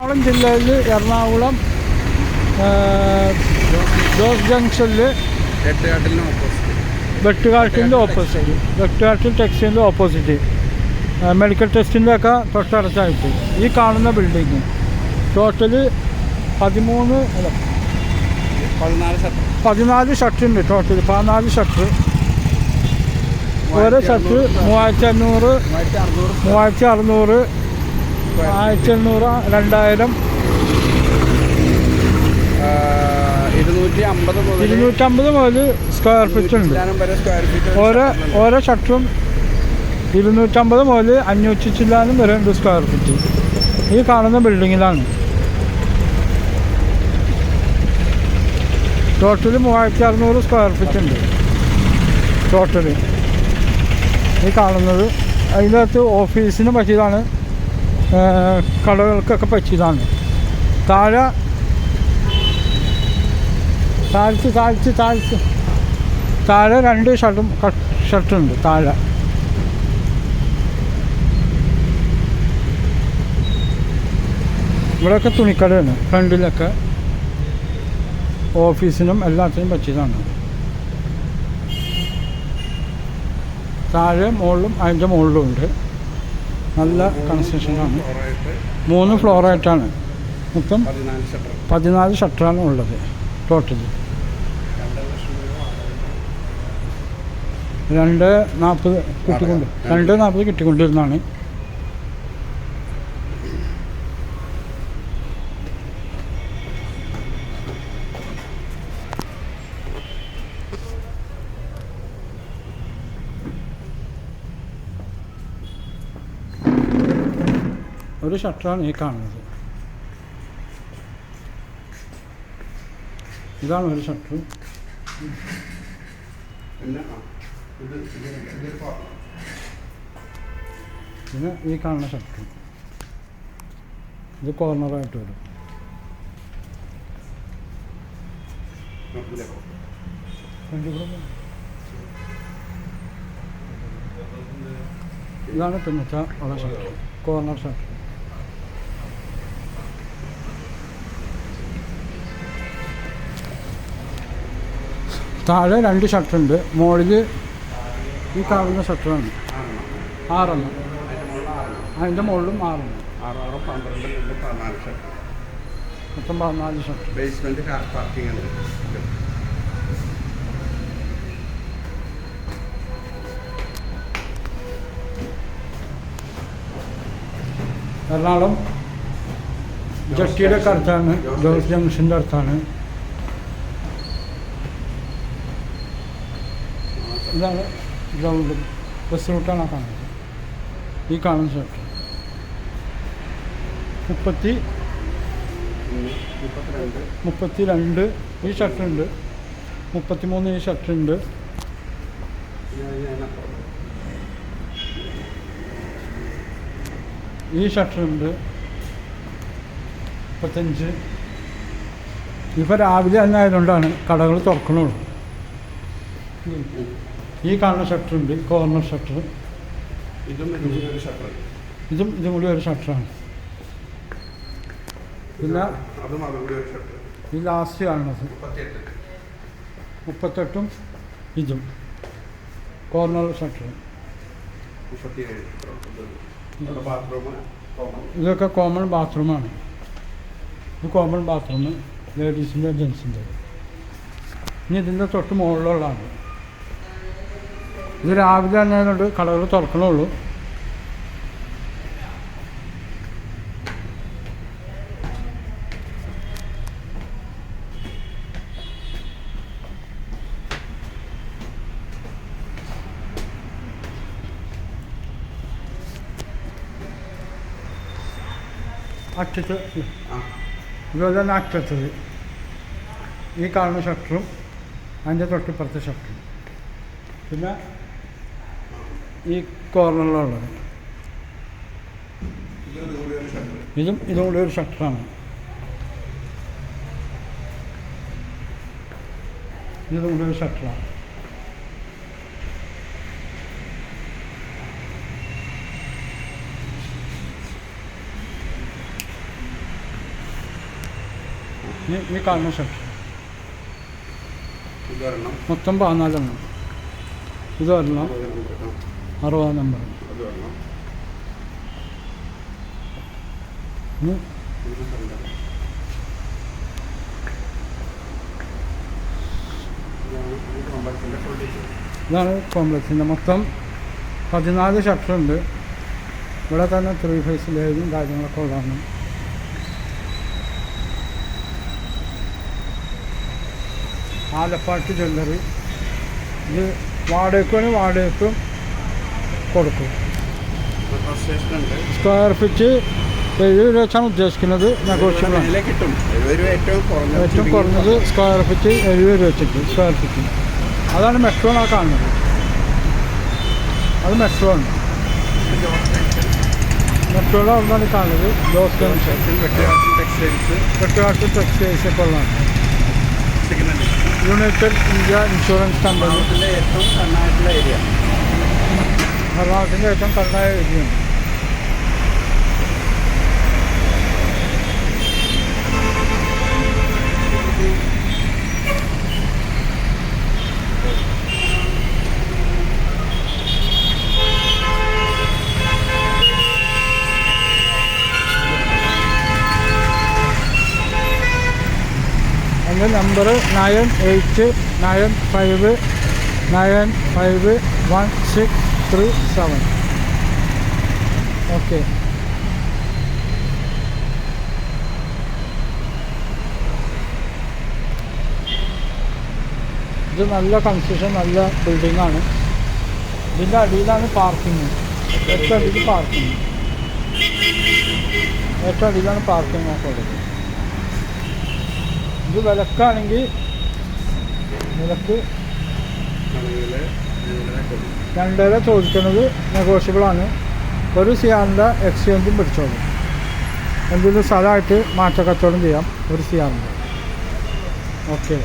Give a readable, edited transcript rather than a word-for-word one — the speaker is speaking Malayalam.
എറണാകുളം ജില്ലയിൽ എറണാകുളം ജോസ് ജംഗ്ഷനിൽ വെട്ടുകാട്ടിൻ്റെ വെട്ടുകാട്ടിൽ ടെക്സ്റ്റൈലിൻ്റെ ഓപ്പോസിറ്റ് മെഡിക്കൽ ടെസ്റ്റിൻ്റെ ഒക്കെ തൊട്ടടുത്തായിട്ട് ഈ കാണുന്ന ബിൽഡിങ് ടോട്ടല് 14 ഷട്ടറുണ്ട്. Total 14 shutter. ഓരോ ഷട്ടർ 3500, 3600, 1800, 2000, 250 മുതൽ സ്ക്വയർ ഫീറ്റ് ഉണ്ട്. ഓരോ ഷട്ടറും 250 മുതൽ 500 ചില്ലാനും വരെ ഉണ്ട് സ്ക്വയർ ഫീറ്റ്. ഈ കാണുന്ന ബിൽഡിങ്ങിലാണ്. ടോട്ടൽ 3600 സ്ക്വയർ ഫീറ്റ് ഉണ്ട് ടോട്ടൽ ഈ കാണുന്നത്. അതിനകത്ത് ഓഫീസിന് പറ്റിയതാണ്, കടകൾക്കൊക്കെ പറ്റിയതാണ്. താഴെ 2 ഷട്ടറുണ്ട് താഴെ. ഇവിടെയൊക്കെ തുണിക്കടയാണ്. ഫ്രണ്ടിലൊക്കെ ഓഫീസിനും എല്ലാത്തിനും പറ്റിയതാണ്. താഴെ മുകളിലും അതിൻ്റെ മുകളിലും ഉണ്ട്. നല്ല കൺസ്ട്രക്ഷനാണ്. 3 ഫ്ലോറായിട്ടാണ്. മൊത്തം 14 ഷട്ടറാണ് ഉള്ളത് ടോട്ടൽ. 240 കിട്ടിക്കൊണ്ടിരുന്നതാണ്. ഒരു ഷട്ടറാണ് ഈ കാണുന്നത്. ഇതാണ് ഒരു ഷട്ടർ. പിന്നെ ഈ കാണുന്ന ഷട്ടർ ഇത് കോർണറായിട്ട് വരും. ഇതാണ് പിന്നത്തെ ഉള്ള ഷട്ടർ, കോർണർ ഷട്ടർ. താഴെ 2 ഷട്ടറുണ്ട്. മുകളിൽ ഈ കാണുന്ന ഷട്ടറാണ് 6. അതിൻ്റെ മുകളിലും 6. മൊത്തം 14 ഷട്ടർ. ബേസ്മെന്റ് കാർ പാർക്കിംഗ് ആണ്. എറണാകുളം ജട്ടിയുടെ ഒക്കെ അടുത്താണ്, ജോസ് ജംഗ്ഷൻ്റെ അടുത്താണ്. ഇതാണ് ഗ്രൗണ്ട്, ബസ് റൂട്ടാണ് ആ കാണുന്നത്. ഈ കാണുന്ന ഷട്ടർ 32 ഈ ഷട്ടറുണ്ട്. 33 ഈ ഷട്ടറുണ്ട്. ഈ ഷട്ടറുണ്ട് 35. ഇപ്പോൾ രാവിലെ തന്നെ ആയതുകൊണ്ടാണ് കടകൾ തുറക്കണുള്ളൂ. ഈ കാണുന്ന ഷട്ടറുണ്ട്, കോർണർ ഷട്ടർ. ഇതും കൂടി ഒരു ഷട്ടറാണ്. പിന്നെ ഈ ലാസ്റ്റ് കാണുന്നത് 38 ഇതും കോർണർ ഷട്ടർ. ഇതൊക്കെ കോമൺ ബാത്റൂമാണ്. ഇത് കോമൺ ബാത്റൂം ലേഡീസിൻ്റെ ജെൻസിൻ്റെ. ഇനി ഇതിൻ്റെ തൊട്ട് മുകളിലുള്ളതാണ്. ഇത് രാവിലെ തന്നെ ആയതുകൊണ്ട് കടകൾ തുറക്കണുള്ളൂ. അറ്റത്ത് ഇതുപോലെ തന്നെ അറ്റത്തത് ഈ കാണുന്ന ഷട്ടറും അതിൻ്റെ തൊട്ടിപ്പുറത്തെ ഷട്ടറും. പിന്നെ ഈ കോർണറിലുള്ളത് ഇതും കൂടി ഒരു ഷട്ടറാണ്. ഇതും കൂടി ഒരു ഷട്ടറാണ്. ഈ കാണുന്ന ഷട്ടർ മൊത്തം 14 എണ്ണം. ഇത് ഒരെണ്ണം 60 നമ്പർ. ഇതാണ് കോംപ്ലക്സിൻ്റെ മൊത്തം 14 ഷട്ടറുണ്ട്. ഇവിടെ തന്നെ 3 ഫേസ് ലൈനും കാര്യങ്ങളൊക്കെ ഉള്ളതാണ്. ആലപ്പാട്ട് ജ്വല്ലറി. ഇത് വാടകയ്ക്കും കൊടുക്കും. സ്ക്വയർ ഫീറ്റ് 70 രൂപ വെച്ചാണ് ഉദ്ദേശിക്കുന്നത്. നെഗോഷ്യബിളാണ്. ഏറ്റവും കുറഞ്ഞത് സ്ക്വയർ ഫീറ്റ് 70 രൂപ വെച്ചിട്ട് സ്ക്വയർ ഫീറ്റ്. അതാണ് മെട്രോൺ ആ കാണുന്നത്. അത് മെട്രോ ആണ്. മെട്രോയുടെ അവിടെയാണ് കാണുന്നത്. വെട്ടുകാട്ട് ടെക്സ്റ്റൈൽസ് ഒക്കെ ഉള്ളതാണ്. United India Insurance Company. എറണാകുളത്തിൻ്റെ ഏറ്റവും കണ്ണായ ഏരിയയാണ്. എൻ്റെ നമ്പർ 9895951637. ഓക്കെ. ഇത് നല്ല കൺസ്ട്രക്ഷൻ, നല്ല ബിൽഡിങ്ങാണ്. ഇതിൻ്റെ അടിയിലാണ് പാർക്കിങ്. ഏറ്റവും അടിയിൽ പാർക്കിംഗ് ഒക്കെ ഉള്ളത്. ഇത് വിലക്കാണെങ്കിൽ വിലക്ക് 2.5 ചോദിക്കുന്നത് നെഗോഷ്യബിളാണ്. ഒരു സിയാറിൻ്റെ എക്സ്ചേഞ്ചും പിടിച്ചോളും. എന്തെങ്കിലും സ്ഥലമായിട്ട് മാറ്റക്കച്ചവടം ചെയ്യാം ഒരു സിയാറിൻ്റെ. ഓക്കെ.